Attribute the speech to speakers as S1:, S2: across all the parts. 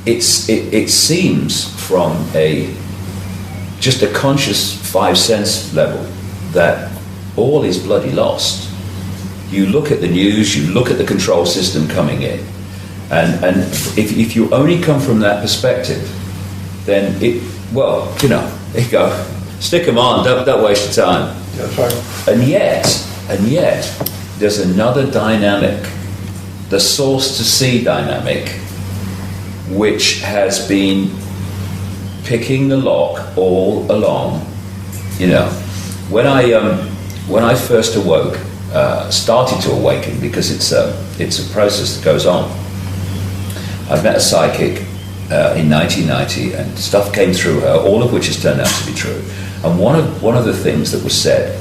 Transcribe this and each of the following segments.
S1: it seems from just a conscious 5 sense level that all is bloody lost. You look at the news, you look at the control system coming in, and if you only come from that perspective, then there you go, stick them on, don't waste your time.
S2: That's right.
S1: And yet, there's another dynamic, the source to see dynamic, which has been picking the lock all along. When I first awoke, started to awaken, because it's a process that goes on. I met a psychic in 1990, and stuff came through her, all of which has turned out to be true. And one of the things that was said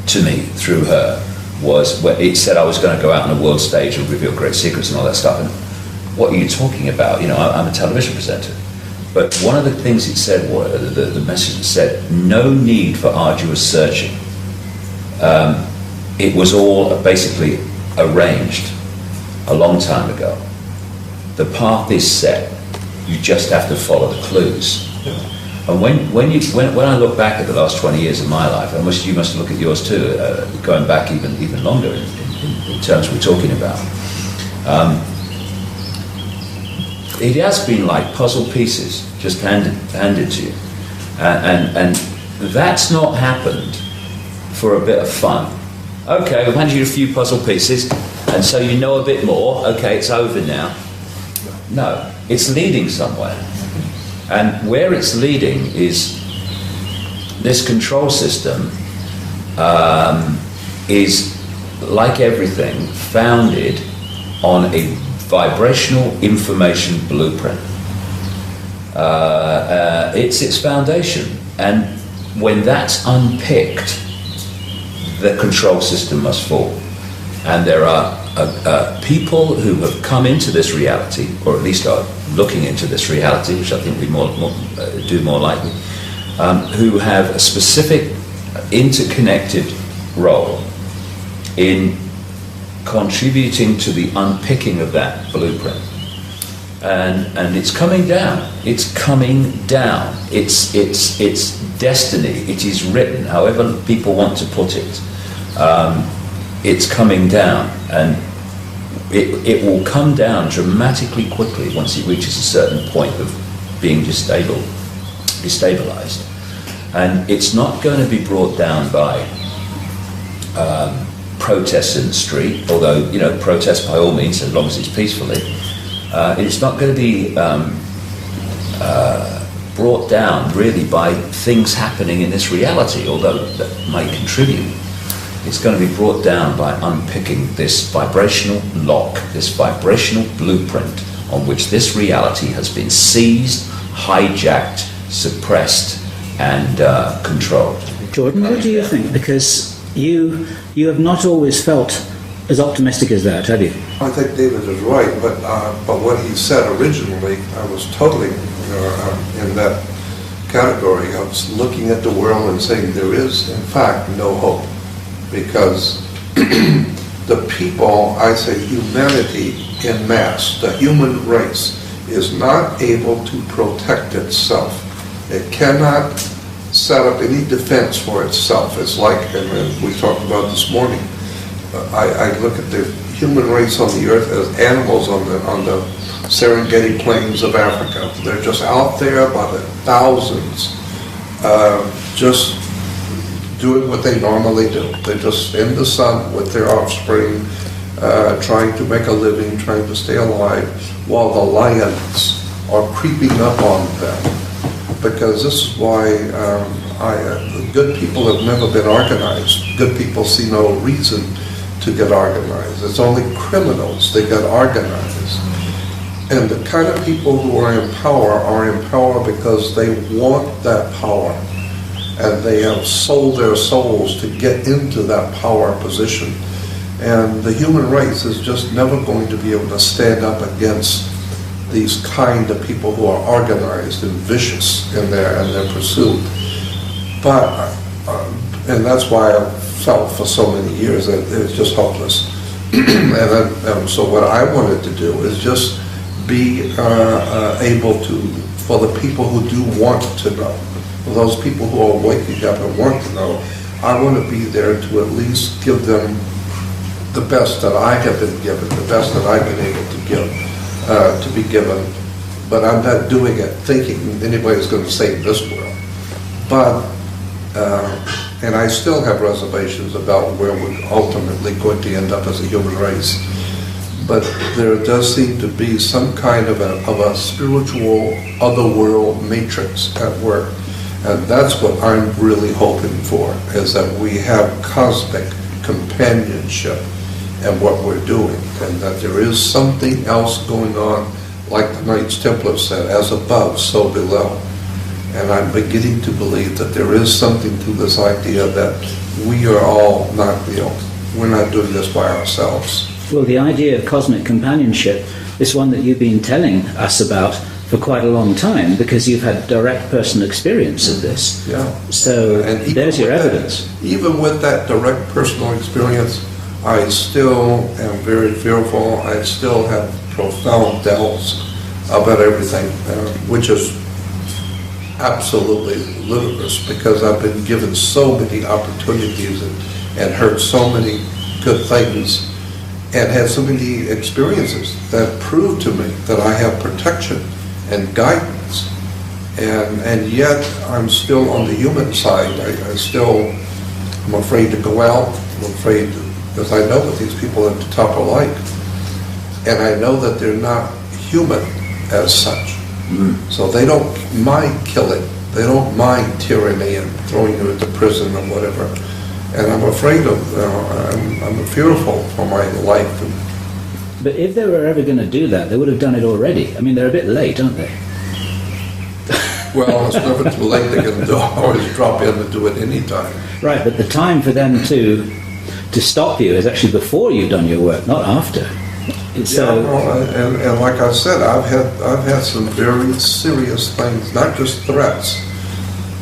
S1: to me through her was, where it said I was going to go out on a world stage and reveal great secrets and all that stuff. And what are you talking about? I'm a television presenter. But one of the things it said, the message said, no need for arduous searching. It was all basically arranged a long time ago. The path is set. You just have to follow the clues.
S2: Yeah.
S1: And when I look back at the last 20 years of my life, and you must look at yours too, going back even longer in terms we're talking about, it has been like puzzle pieces just handed to you, and that's not happened for a bit of fun. Okay, we've handed you a few puzzle pieces, and so you know a bit more. Okay, it's over now. No, it's leading somewhere. And where it's leading is this control system is, like everything, founded on a vibrational information blueprint. It's its foundation. And when that's unpicked, the control system must fall. And there are people who have come into this reality, or at least are looking into this reality, which I think we do more likely, who have a specific interconnected role in contributing to the unpicking of that blueprint. And it's coming down. It's coming down. It's destiny. It is written, however people want to put it. It's coming down, and it will come down dramatically quickly once it reaches a certain point of being destabilized. And it's not going to be brought down by protests in the street, although, protest by all means, as long as it's peacefully. It's not going to be brought down really by things happening in this reality, although that might contribute. It's going to be brought down by unpicking this vibrational lock, this vibrational blueprint on which this reality has been seized, hijacked, suppressed, and controlled.
S3: Jordan, what do you think? Because you have not always felt as optimistic as that, have you?
S2: I think David is right, but what he said originally, I was totally in that category. I was looking at the world and saying there is, in fact, no hope. Because the people, I say humanity in mass, the human race, is not able to protect itself. It cannot set up any defense for itself. It's like, and we talked about this morning, I look at the human race on the earth as animals on the Serengeti plains of Africa. They're just out there by the thousands, just doing what they normally do. They're just in the sun with their offspring, trying to make a living, trying to stay alive, while the lions are creeping up on them. Because this is why good people have never been organized. Good people see no reason to get organized. It's only criminals that get organized. And the kind of people who are in power because they want that power. And they have sold their souls to get into that power position. And the human race is just never going to be able to stand up against these kind of people who are organized and vicious in their pursuit. But, and that's why I felt for so many years that it was just hopeless. So what I wanted to do is just be able to, for the people who do want to know, for those people who are waking up and want to know, I want to be there to at least give them the best that I have been given, the best that I've been able to give, to be given. But I'm not doing it thinking anybody's going to save this world. But, and I still have reservations about where we're ultimately going to end up as a human race. But there does seem to be some kind of a spiritual otherworld matrix at work. And that's what I'm really hoping for, is that we have cosmic companionship in what we're doing, and that there is something else going on, like the Knights Templar said, as above, so below. And I'm beginning to believe that there is something to this idea that we are all not, we're not doing this by ourselves.
S3: Well, the idea of cosmic companionship is one that you've been telling us about for quite a long time, because you've had direct personal experience of this.
S2: Yeah.
S3: So there's your evidence.
S2: Even with that direct personal experience, I still am very fearful. I still have profound doubts about everything, which is absolutely ludicrous, because I've been given so many opportunities and heard so many good things and had so many experiences that prove to me that I have protection and guidance. And yet I'm still on the human side. I'm afraid to go out. I'm afraid because I know what these people at the top are like. And I know that they're not human as such. So they don't mind killing. They don't mind tyranny and throwing you into prison or whatever. And I'm afraid of, I'm fearful for my life.
S3: But if they were ever going to do that, they would have done it already. I mean, they're a bit late, aren't they?
S2: Well, it's never too late. They can always drop in and do it anytime.
S3: Right, but the time for them to stop you is actually before you've done your work, not after. So,
S2: and like I said, I've had some very serious things, not just threats,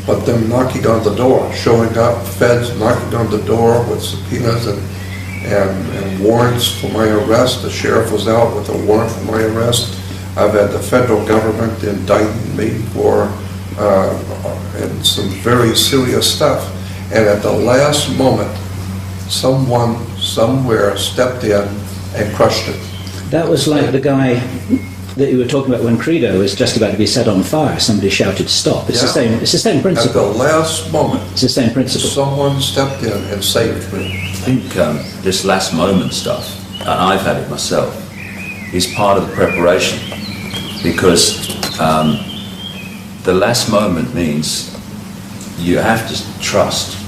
S2: but them knocking on the door, showing up, feds knocking on the door with subpoenas and warrants for my arrest. The sheriff was out with a warrant for my arrest. I've had the federal government indicting me for and some very serious stuff. And at the last moment, someone somewhere stepped in and crushed it.
S3: That was like the guy that you were talking about when Credo was just about to be set on fire. Somebody shouted "stop." It's the same. It's the same principle.
S2: At the last moment,
S3: it's the same principle.
S2: Someone stepped in and saved me.
S1: I think this last moment stuff, and I've had it myself, is part of the preparation, because the last moment means you have to trust.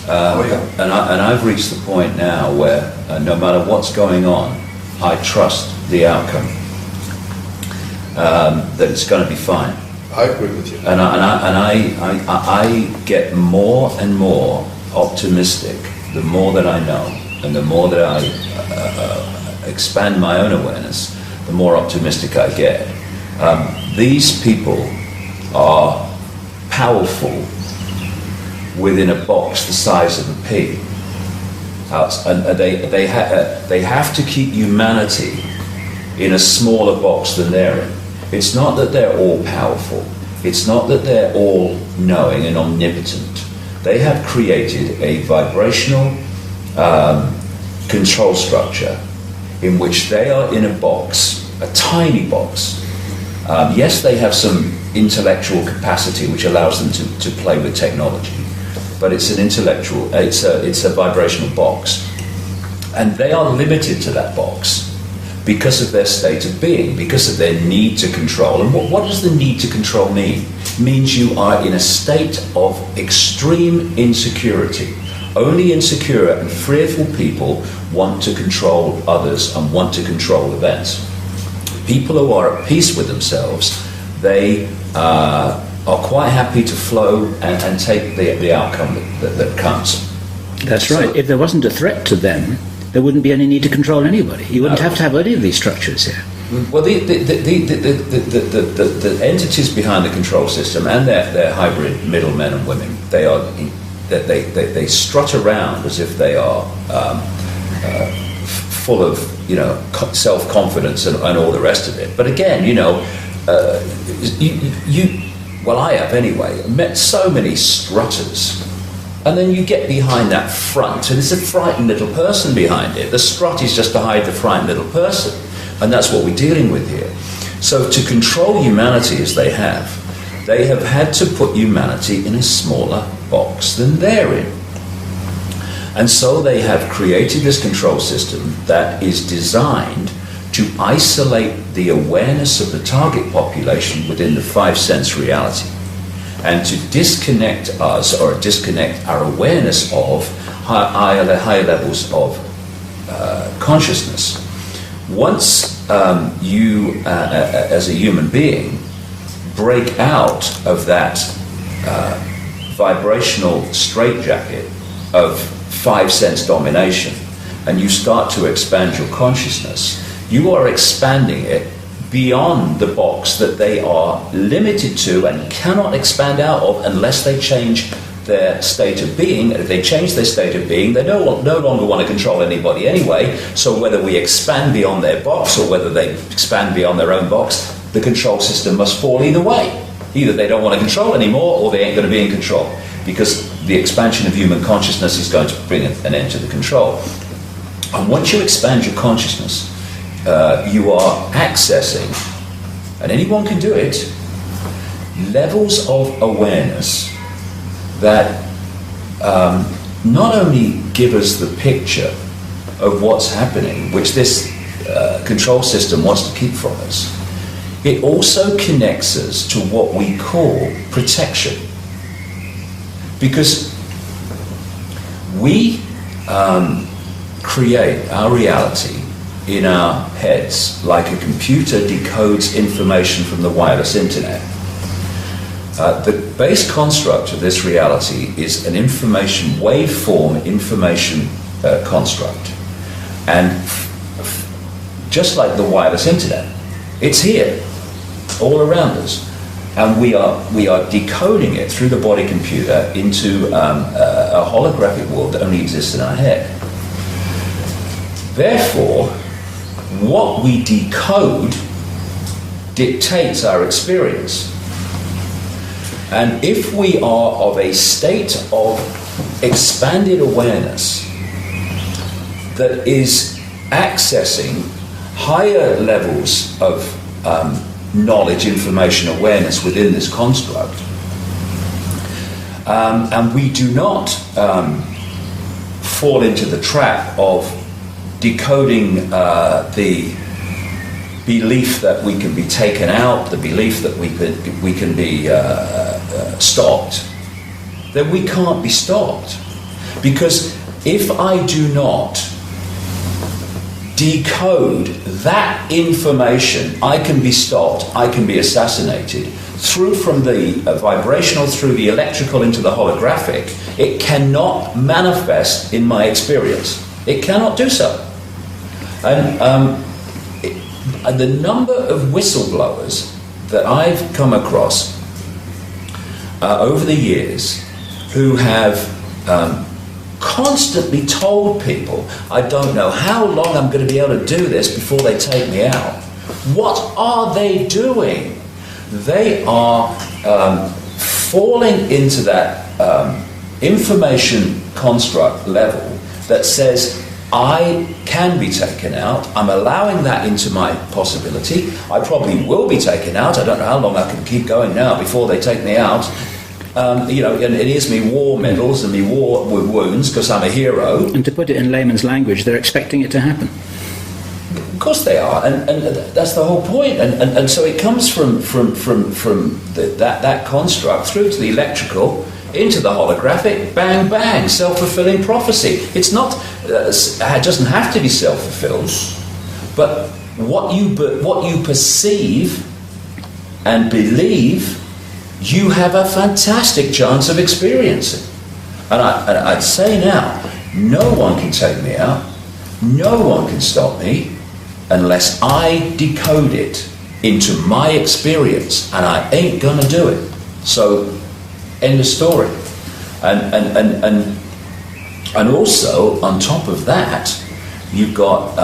S1: And I've reached the point now where no matter what's going on, I trust the outcome, that it's going to be fine.
S2: I agree with you.
S1: And I get more and more optimistic the more that I know, and the more that I expand my own awareness, the more optimistic I get. These people are powerful within a box the size of a pea. And they have to keep humanity in a smaller box than they're in. It's not that they're all powerful. It's not that they're all knowing and omnipotent. They have created a vibrational control structure in which they are in a box, a tiny box. Yes, they have some intellectual capacity which allows them to play with technology, but it's an intellectual, it's a vibrational box. And they are limited to that box because of their state of being, because of their need to control. And what does the need to control mean? It means you are in a state of extreme insecurity. Only insecure and fearful people want to control others and want to control events. People who are at peace with themselves, they are quite happy to flow and take the outcome that comes.
S3: That's right. If there wasn't a threat to them, there wouldn't be any need to control anybody. You wouldn't have to have any of these structures here.
S1: Well, the entities behind the control system and their hybrid middlemen and women, they strut around as if they are full of self-confidence and all the rest of it. But again, I have anyway, met so many strutters. And then you get behind that front, and there's a frightened little person behind it. The strut is just to hide the frightened little person. And that's what we're dealing with here. So to control humanity as they have had to put humanity in a smaller box than they're in. And so they have created this control system that is designed to isolate the awareness of the target population within the five-sense reality, and to disconnect us, or disconnect our awareness of higher levels of consciousness. Once you, as a human being, break out of that vibrational straitjacket of five-sense domination, and you start to expand your consciousness, you are expanding it beyond the box that they are limited to and cannot expand out of unless they change their state of being. And if they change their state of being, they no longer want to control anybody anyway. So whether we expand beyond their box or whether they expand beyond their own box, the control system must fall either way. Either they don't want to control anymore, or they ain't going to be in control, because the expansion of human consciousness is going to bring an end to the control. And once you expand your consciousness, you are accessing, and anyone can do it, levels of awareness that not only give us the picture of what's happening, which this control system wants to keep from us, it also connects us to what we call protection. Because we create our reality in our heads like a computer decodes information from the wireless internet. The base construct of this reality is an information waveform information construct. And just like the wireless internet, it's here, all around us. And we are decoding it through the body computer into a holographic world that only exists in our head. Therefore, what we decode dictates our experience. And if we are of a state of expanded awareness that is accessing higher levels of knowledge, information, awareness within this construct, and we do not fall into the trap of decoding the belief that we can be taken out, the belief that we can be stopped, then we can't be stopped. Because if I do not decode that information, I can be stopped, I can be assassinated. Through from the vibrational, through the electrical into the holographic, it cannot manifest in my experience. It cannot do so. And the number of whistleblowers that I've come across over the years who have constantly told people, I don't know how long I'm going to be able to do this before they take me out. What are they doing? They are falling into that information construct level that says, I can be taken out. I'm allowing that into my possibility. I probably will be taken out. I don't know how long I can keep going now before they take me out. And it is me war medals and me war wounds because I'm a hero. And
S3: to put it in layman's language, they're expecting it to happen.
S1: Of course they are, and that's the whole point. And so it comes from that construct through to the electrical, into the holographic, bang, bang, self-fulfilling prophecy. It's not, it doesn't have to be self-fulfilled, but what you perceive and believe, you have a fantastic chance of experiencing. And I'd say now, no one can take me out, no one can stop me, unless I decode it into my experience, and I ain't gonna do it. So, end of story. And also, on top of that, you've got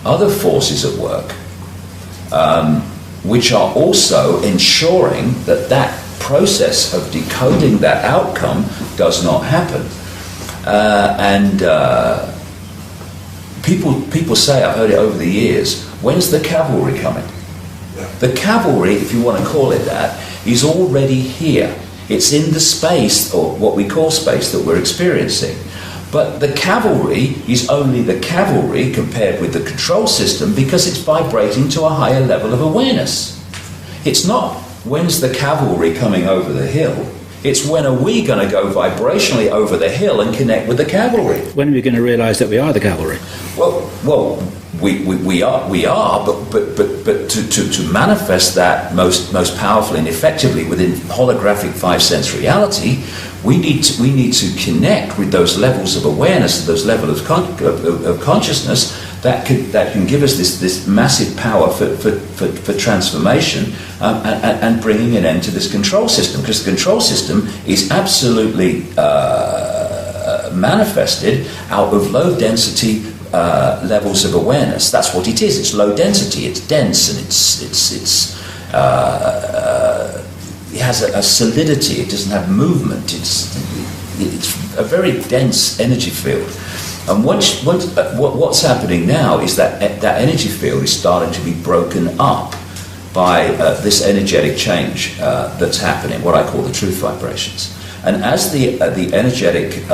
S1: other forces at work which are also ensuring that that process of decoding that outcome does not happen. People say, I've heard it over the years, when's the cavalry coming? The cavalry, if you want to call it that, is already here. It's in the space, or what we call space, that we're experiencing. But the cavalry is only the cavalry compared with the control system because it's vibrating to a higher level of awareness. It's not, when's the cavalry coming over the hill? It's when are we going to go vibrationally over the hill and connect with the cavalry?
S3: When are we going to realise that we are the cavalry?
S1: Well, we are, but to manifest that most powerfully and effectively within holographic five-sense reality, we need to connect with those levels of awareness, those levels of consciousness that can give us this massive power for transformation and bringing an end to this control system, because the control system is absolutely manifested out of low density levels of awareness. That's what it is. It's low density. It's dense, and it has a solidity. It doesn't have movement. It's a very dense energy field. And what's happening now is that energy field is starting to be broken up by this energetic change that's happening, what I call the truth vibrations. And as the energetic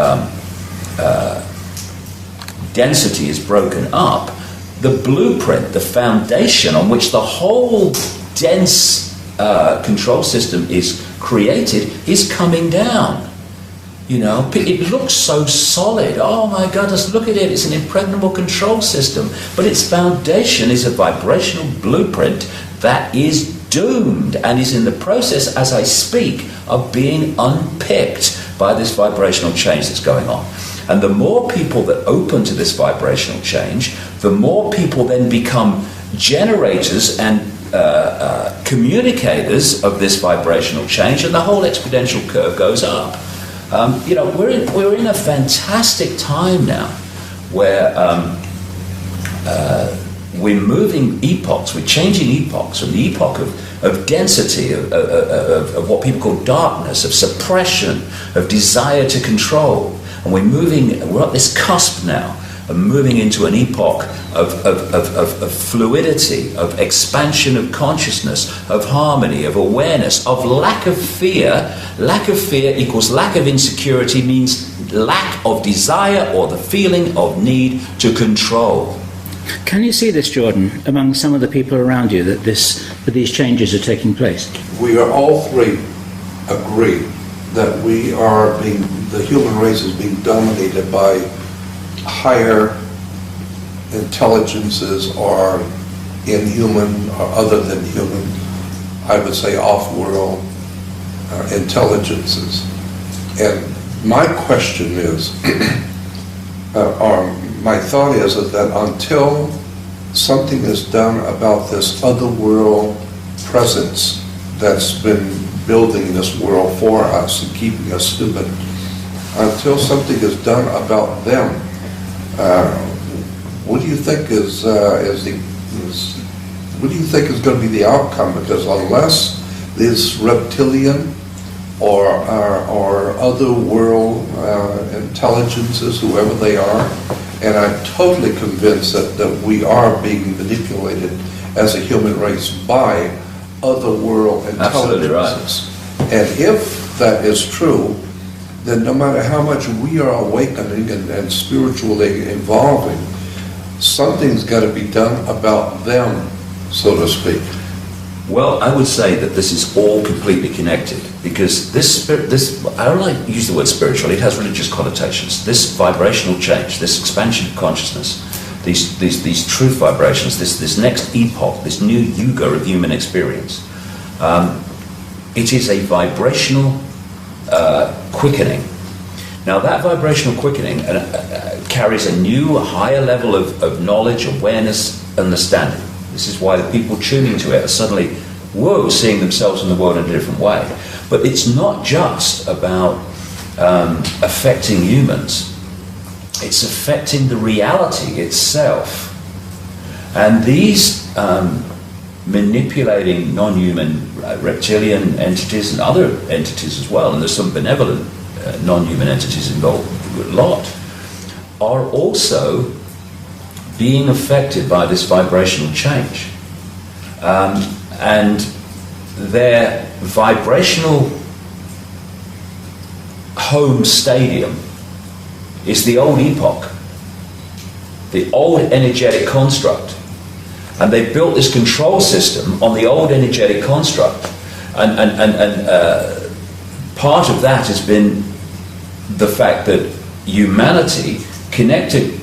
S1: density is broken up, the blueprint, the foundation on which the whole dense control system is created is coming down. You know, it looks so solid. Oh my goodness, look at it. It's an impregnable control system. But its foundation is a vibrational blueprint that is doomed and is in the process, as I speak, of being unpicked by this vibrational change that's going on. And the more people that open to this vibrational change, the more people then become generators and communicators of this vibrational change, and the whole exponential curve goes up. We're in a fantastic time now where we're moving epochs, we're changing epochs from the epoch of density, of what people call darkness, of suppression, of desire to control. And we're at this cusp now of moving into an epoch of fluidity, of expansion of consciousness, of harmony, of awareness, of lack of fear. Lack of fear equals lack of insecurity, means lack of desire or the feeling of need to control.
S3: Can you see this, Jordan, among some of the people around you, that these changes are taking place?
S2: We are all three agree that the human race is being dominated by higher intelligences, or inhuman or other than human, I would say off-world intelligences. And my question is, or my thought is that until something is done about this other-world presence that's been building this world for us and keeping us stupid, until something is done about them, what do you think is going to be the outcome? Because unless this reptilian or other world intelligences, whoever they are, and I'm totally convinced that we are being manipulated as a human race by other world intelligences. Right. And if that is true, then no matter how much we are awakening and spiritually evolving, something's got to be done about them, so to speak.
S1: Well, I would say that this is all completely connected, because this I don't like to use the word spiritual, it has religious connotations. This vibrational change, this expansion of consciousness, these truth vibrations, this next epoch, this new yuga of human experience, it is a vibrational quickening. Now that vibrational quickening carries a new, higher level of knowledge, awareness, understanding. This is why the people tuning to it are suddenly, whoa, seeing themselves in the world in a different way. But it's not just about affecting humans. it's affecting the reality itself. And these manipulating non-human reptilian entities and other entities as well, and there's some benevolent non-human entities involved a lot, are also being affected by this vibrational change. And their vibrational home stadium is the old epoch, the old energetic construct. And they built this control system on the old energetic construct. And part of that has been the fact that humanity, connected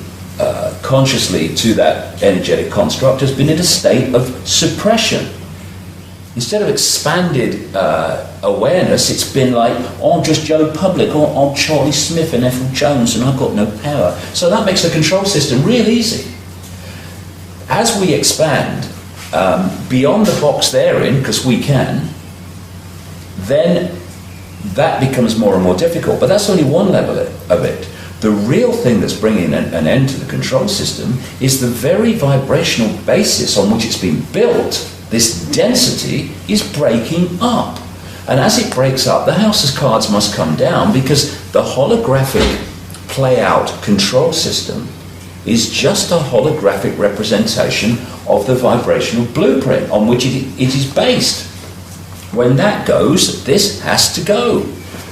S1: consciously to that energetic construct, has been in a state of suppression. Instead of expanded awareness, it's been like, oh, I'm just Joe Public, or I'm Charlie Smith and Ethel Jones, and I've got no power. So that makes the control system real easy. As we expand beyond the box they're in, because we can, then that becomes more and more difficult. But that's only one level of it. The real thing that's bringing an end to the control system is the very vibrational basis on which it's been built. This density is breaking up. And as it breaks up, the house of cards must come down, because the holographic play-out control system is just a holographic representation of the vibrational blueprint on which it is based. When that goes, this has to go.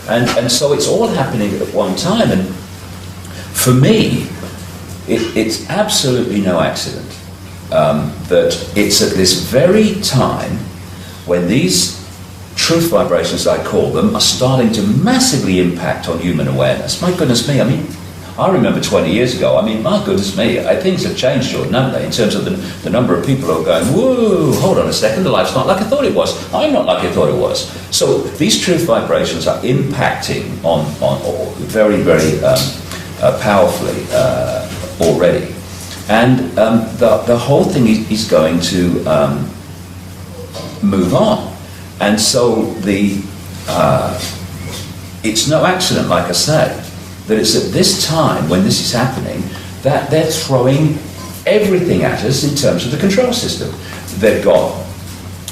S1: And so it's all happening at one time. And for me, it's absolutely no accident that it's at this very time when these truth vibrations, I call them, are starting to massively impact on human awareness. My goodness me, I mean, I remember 20 years ago, I mean, my goodness me, things have changed, Jordan, haven't they, in terms of the number of people who are going, whoa, hold on a second, the life's not like I thought it was. I'm not like I thought it was. So these truth vibrations are impacting on very, very powerfully already. And the whole thing is going to move on. And so it's no accident, like I say, that it's at this time when this is happening that they're throwing everything at us in terms of the control system. They've got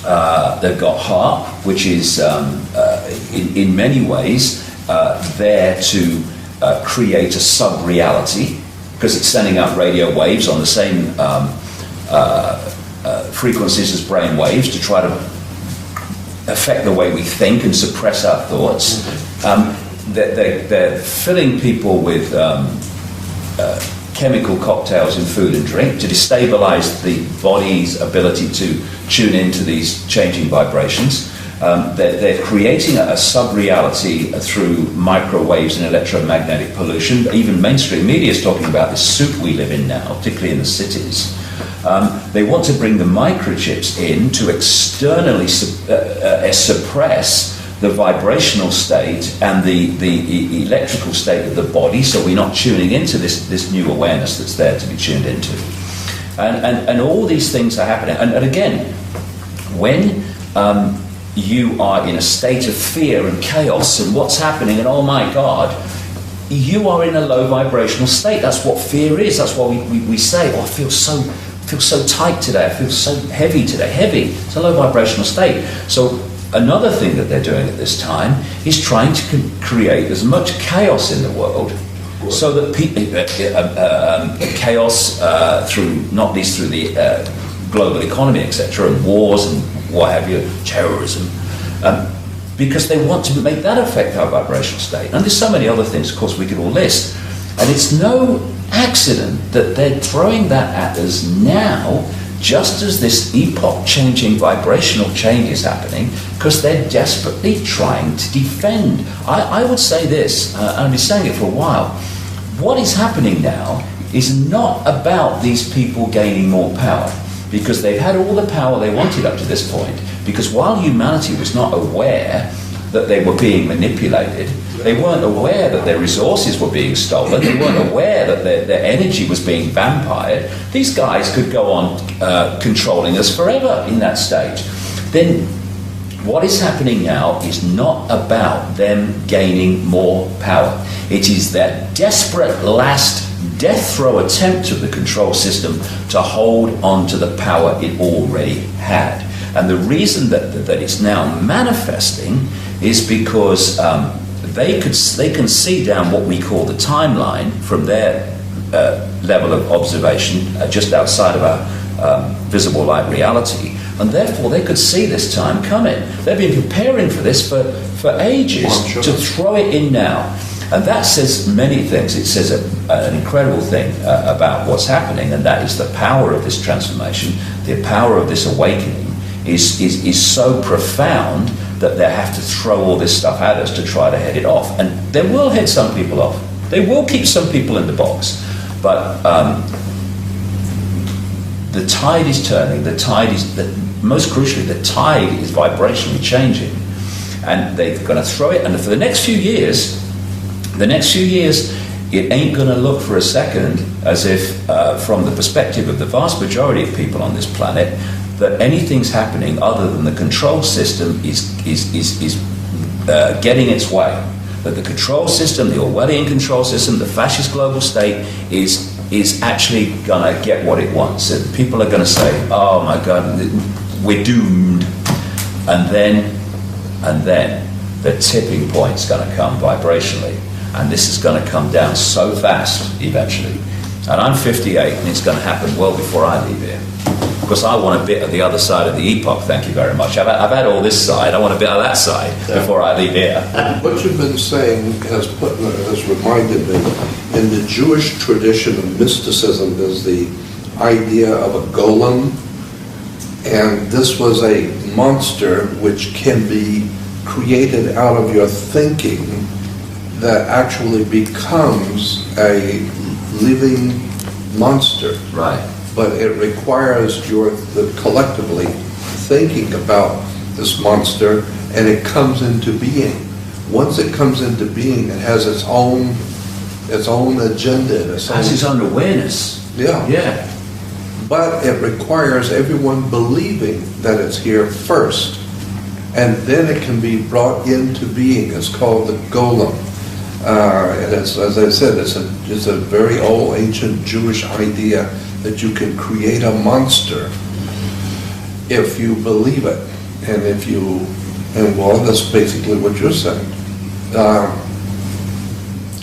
S1: HAARP, which is in many ways there to create a sub-reality, because it's sending out radio waves on the same frequencies as brain waves to try to affect the way we think and suppress our thoughts. They're filling people with chemical cocktails in food and drink to destabilize the body's ability to tune into these changing vibrations. They're creating a sub-reality through microwaves and electromagnetic pollution. Even mainstream media is talking about this soup we live in now, particularly in the cities. They want to bring the microchips in to externally suppress the vibrational state and the electrical state of the body, so we're not tuning into this new awareness that's there to be tuned into. And all these things are happening. And again, when you are in a state of fear and chaos and what's happening, and oh my God, you are in a low vibrational state. That's what fear is. That's why we say, oh, I feel so tight today, I feel so heavy today. Heavy, it's a low vibrational state. So another thing that they're doing at this time is trying to create as much chaos in the world, so that chaos through, not least through the global economy, etc., and wars and what have you, terrorism, because they want to make that affect our vibrational state. And there's so many other things, of course, we could all list. And it's no accident that they're throwing that at us now, just as this epoch-changing vibrational change is happening, because they're desperately trying to defend. I would say this, and I've been saying it for a while, what is happening now is not about these people gaining more power, because they've had all the power they wanted up to this point, because while humanity was not aware that they were being manipulated, they weren't aware that their resources were being stolen, they weren't aware that their energy was being vampired. These guys could go on controlling us forever in that stage. Then what is happening now is not about them gaining more power. It is their desperate last death throw attempt of the control system to hold on to the power it already had. And the reason that it's now manifesting is because they can see down what we call the timeline from their level of observation just outside of our visible light reality, and therefore they could see this time coming. They've been preparing for this for ages, to throw it in now. And that says many things. It says an incredible thing about what's happening, and that is the power of this transformation, the power of this awakening is so profound that they have to throw all this stuff at us to try to head it off. And they will head some people off. They will keep some people in the box. But the tide is turning. Most crucially, the tide is vibrationally changing. And they're going to throw it. And for the next few years, it ain't going to look for a second as if, from the perspective of the vast majority of people on this planet, that anything's happening other than the control system is getting its way. That the control system, the Orwellian control system, the fascist global state is actually going to get what it wants. And people are going to say, oh my God, we're doomed. And then the tipping point's going to come vibrationally. And this is going to come down so fast eventually. And I'm 58, and it's going to happen well before I leave here. Because I want a bit of the other side of the epoch, thank you very much. I've had all this side, I want a bit of that side before I leave here.
S2: What you've been saying has reminded me, in the Jewish tradition of mysticism, there's the idea of a golem, and this was a monster which can be created out of your thinking that actually becomes a living monster.
S1: Right.
S2: But it requires the collectively thinking about this monster, and it comes into being. Once it comes into being, it has its own agenda.
S1: It has its own awareness.
S2: Yeah.
S1: Yeah.
S2: But it requires everyone believing that it's here first, and then it can be brought into being. It's called the golem. And it's, as I said, it's a very old, ancient Jewish idea that you can create a monster if you believe it, and well, that's basically what you're saying.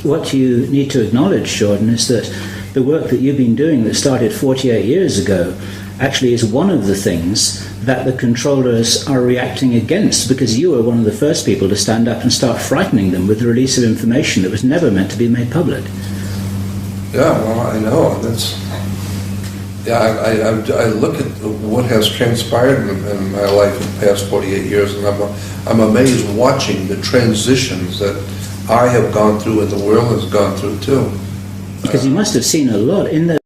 S3: What you need to acknowledge, Jordan, is that the work that you've been doing that started 48 years ago actually is one of the things that the controllers are reacting against, because you were one of the first people to stand up and start frightening them with the release of information that was never meant to be made public.
S2: Yeah, well, I know. I look at what has transpired in my life in the past 48 years, and I'm amazed watching the transitions that I have gone through and the world has gone through too.
S3: Because you must have seen a lot in the